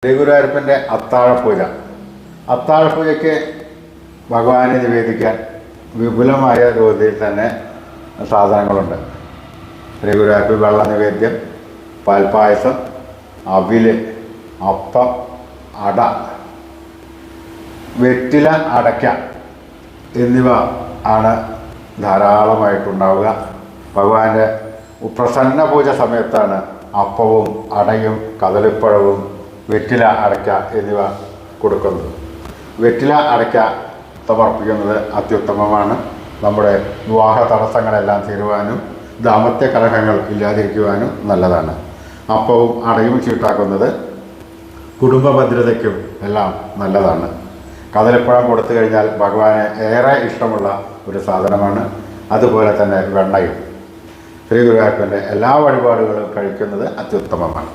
ശ്രീ ഗുരുവായൂരപ്പൻ്റെ അത്താഴപ്പൂജയ്ക്ക് ഭഗവാനെ നിവേദിക്കാൻ വിപുലമായ രീതിയിൽ തന്നെ സാധനങ്ങളുണ്ട്. ശ്രീ ഗുരുവായൂരപ്പൻ വെള്ള നിവേദ്യം, പാൽപ്പായസം, അവില്, അപ്പം, അട, വെറ്റില, അടയ്ക്ക എന്നിവ ആണ് ധാരാളമായിട്ടുണ്ടാവുക. ഭഗവാന്റെ പ്രസന്ന പൂജ സമയത്താണ് അപ്പവും അടയും കദളിപ്പഴവും വെറ്റില, അടയ്ക്ക എന്നിവ കൊടുക്കുന്നത്. വെറ്റില, അടയ്ക്ക സമർപ്പിക്കുന്നത് അത്യുത്തമമാണ്. നമ്മുടെ വിവാഹ തടസ്സങ്ങളെല്ലാം തീരുവാനും ദാമ്പത്യ കലഹങ്ങൾ ഇല്ലാതിരിക്കുവാനും നല്ലതാണ്. അപ്പവും അടയും ചീട്ടാക്കുന്നത് കുടുംബ ഭദ്രതയ്ക്കും എല്ലാം നല്ലതാണ്. കദളിപ്പഴം കൊടുത്തു കഴിഞ്ഞാൽ ഭഗവാന് ഏറെ ഇഷ്ടമുള്ള ഒരു സാധനമാണ്. അതുപോലെ തന്നെ വെണ്ണയും ശ്രീ ഗുരുവായൂരപ്പൻ്റെ എല്ലാ വഴിപാടുകളും കഴിക്കുന്നത് അത്യുത്തമമാണ്.